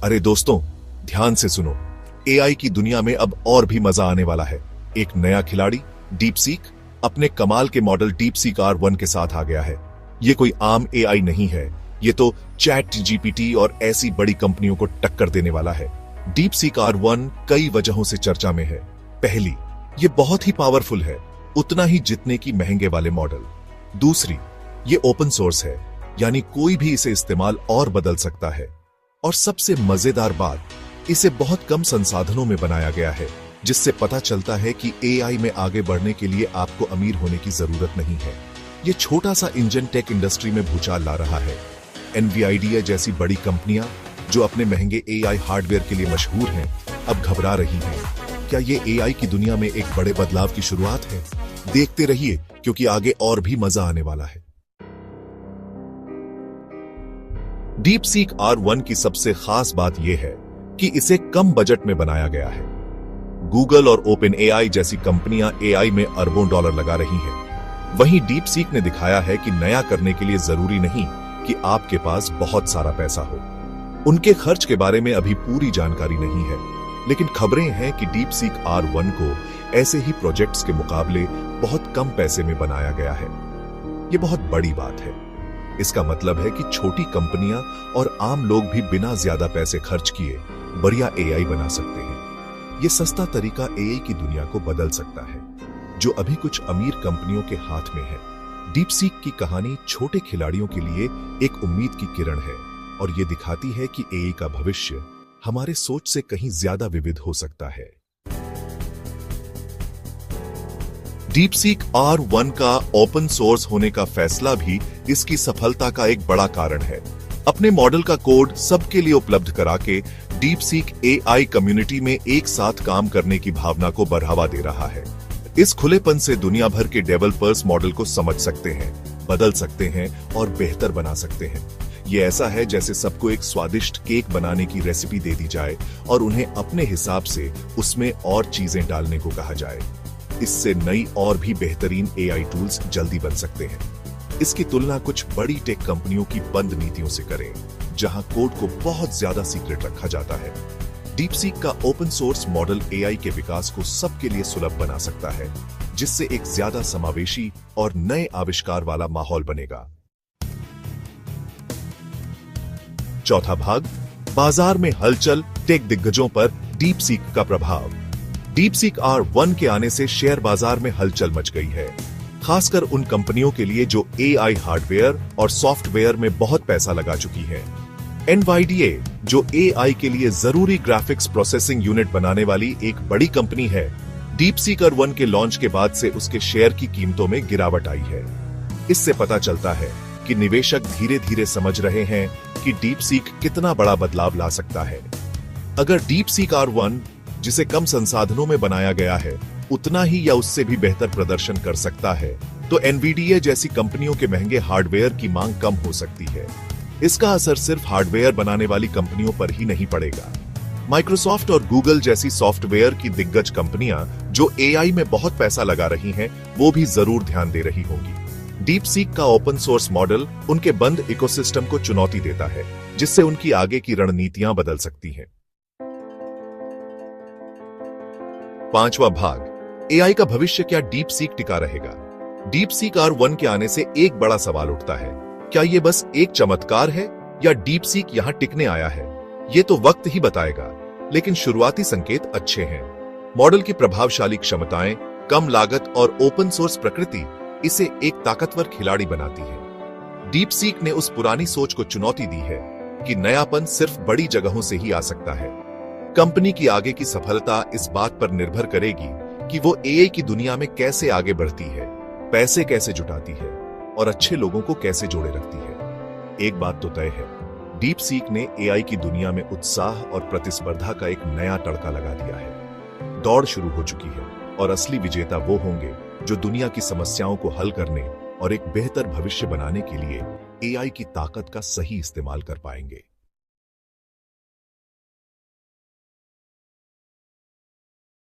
अरे दोस्तों, ध्यान से सुनो। एआई की दुनिया में अब और भी मजा आने वाला है। एक नया खिलाड़ी डीपसीक अपने कमाल के मॉडल डीपसीक R1 के साथ आ गया है। ये कोई आम एआई नहीं है, ये तो चैट जीपीटी और ऐसी बड़ी कंपनियों को टक्कर देने वाला है। डीपसीक R1 कई वजहों से चर्चा में है। पहली, ये बहुत ही पावरफुल है, उतना ही जितने की महंगे वाले मॉडल। दूसरी, ये ओपन सोर्स है, यानी कोई भी इसे इस्तेमाल और बदल सकता है। और सबसे मजेदार बात, इसे बहुत कम संसाधनों में बनाया गया है, जिससे पता चलता है कि एआई में आगे बढ़ने के लिए आपको अमीर होने की जरूरत नहीं है। ये छोटा सा इंजन टेक इंडस्ट्री में भूचाल ला रहा है। एनवीआईडीआ जैसी बड़ी कंपनियां जो अपने महंगे एआई हार्डवेयर के लिए मशहूर हैं, अब घबरा रही हैं। क्या ये एआई की दुनिया में एक बड़े बदलाव की शुरुआत है? देखते रहिए, क्योंकि आगे और भी मजा आने वाला है। डीपसीक R1 की सबसे खास बात यह है कि इसे कम बजट में बनाया गया है। गूगल और ओपन एआई जैसी कंपनियां एआई में अरबों डॉलर लगा रही हैं। वहीं डीपसीक ने दिखाया है कि नया करने के लिए जरूरी नहीं कि आपके पास बहुत सारा पैसा हो। उनके खर्च के बारे में अभी पूरी जानकारी नहीं है, लेकिन खबरें हैं कि डीपसीक R1 को ऐसे ही प्रोजेक्ट्स के मुकाबले बहुत कम पैसे में बनाया गया है। यह बहुत बड़ी बात है। इसका मतलब है कि छोटी कंपनियां और आम लोग भी बिना ज्यादा पैसे खर्च किए बढ़िया एआई बना सकते हैं। यह सस्ता तरीका एआई की दुनिया को बदल सकता है, जो अभी कुछ अमीर कंपनियों के हाथ में है। डीपसीक की कहानी छोटे खिलाड़ियों के लिए एक उम्मीद की किरण है, और यह दिखाती है कि एआई का भविष्य हमारे सोच से कहीं ज्यादा विविध हो सकता है। डीपसीक R1 का ओपन सोर्स होने का फैसला भी इसकी सफलता का एक बड़ा कारण है। अपने मॉडल का कोड सबके लिए उपलब्ध करा के डीपसीक एआई कम्युनिटी में एक साथ काम करने की भावना को बढ़ावा दे रहा है। इस खुलेपन से दुनिया भर के डेवलपर्स मॉडल को समझ सकते हैं, बदल सकते हैं और बेहतर बना सकते हैं। ये ऐसा है जैसे सबको एक स्वादिष्ट केक बनाने की रेसिपी दे दी जाए और उन्हें अपने हिसाब से उसमें और चीजें डालने को कहा जाए। इससे नई और भी बेहतरीन एआई टूल्स जल्दी बन सकते हैं। इसकी तुलना कुछ बड़ी टेक कंपनियों की बंद नीतियों से करें, जहां कोड को बहुत ज्यादा सीक्रेट रखा जाता है। डीपसीक का ओपन सोर्स मॉडल एआई के विकास को सबके लिए सुलभ बना सकता है, जिससे एक ज्यादा समावेशी और नए आविष्कार वाला माहौल बनेगा। चौथा भाग, बाजार में हलचल, टेक दिग्गजों पर डीपसीक का प्रभाव। डीपसीक R1 के आने से शेयर बाजार में हलचल मच गई है, खासकर उन कंपनियों के लिए जो एआई हार्डवेयर और सॉफ्टवेयर में बहुत पैसा लगा चुकी हैं। एनवीआईडीआ, जो एआई के लिए जरूरी ग्राफिक्स प्रोसेसिंग यूनिट बनाने वाली एक बड़ी कंपनी है, डीपसीक R1 के लॉन्च के बाद से उसके शेयर की कीमतों में गिरावट आई है। इससे पता चलता है कि निवेशक धीरे धीरे समझ रहे हैं कि डीपसीक कितना बड़ा बदलाव ला सकता है। अगर डीपसीक R1, जिसे कम संसाधनों में बनाया गया है, उतना ही या उससे भी बेहतर प्रदर्शन कर सकता है, तो एनवीडिया जैसी कंपनियों के महंगे हार्डवेयर की मांग कम हो सकती है। इसका असर सिर्फ हार्डवेयर बनाने वाली कंपनियों पर ही नहीं पड़ेगा। माइक्रोसॉफ्ट और गूगल जैसी सॉफ्टवेयर की दिग्गज कंपनियां जो एआई में बहुत पैसा लगा रही हैं, वो भी जरूर ध्यान दे रही होंगी। डीपसीक का ओपन सोर्स मॉडल उनके बंद इकोसिस्टम को चुनौती देता है, जिससे उनकी आगे की रणनीतियां बदल सकती हैं। पांचवा भाग, एआई का भविष्य, क्या डीपसीक टिका रहेगा? डीपसीक R1 के आने से एक बड़ा सवाल उठता है, क्या यह बस एक चमत्कार है या डीपसीक यहां टिकने आया है? यह तो वक्त ही बताएगा, लेकिन शुरुआती संकेत अच्छे हैं। मॉडल की प्रभावशाली क्षमताएं, कम लागत और ओपन सोर्स प्रकृति इसे एक ताकतवर खिलाड़ी बनाती है। डीपसीक ने उस पुरानी सोच को चुनौती दी है कि नयापन सिर्फ बड़ी जगहों से ही आ सकता है। कंपनी की आगे की सफलता इस बात पर निर्भर करेगी कि वो एआई की दुनिया में कैसे आगे बढ़ती है, पैसे कैसे जुटाती है और अच्छे लोगों को कैसे जोड़े रखती है। एक बात तो तय है, डीपसीक ने एआई की दुनिया में उत्साह और प्रतिस्पर्धा का एक नया तड़का लगा दिया है। दौड़ शुरू हो चुकी है और असली विजेता वो होंगे जो दुनिया की समस्याओं को हल करने और एक बेहतर भविष्य बनाने के लिए एआई की ताकत का सही इस्तेमाल कर पाएंगे।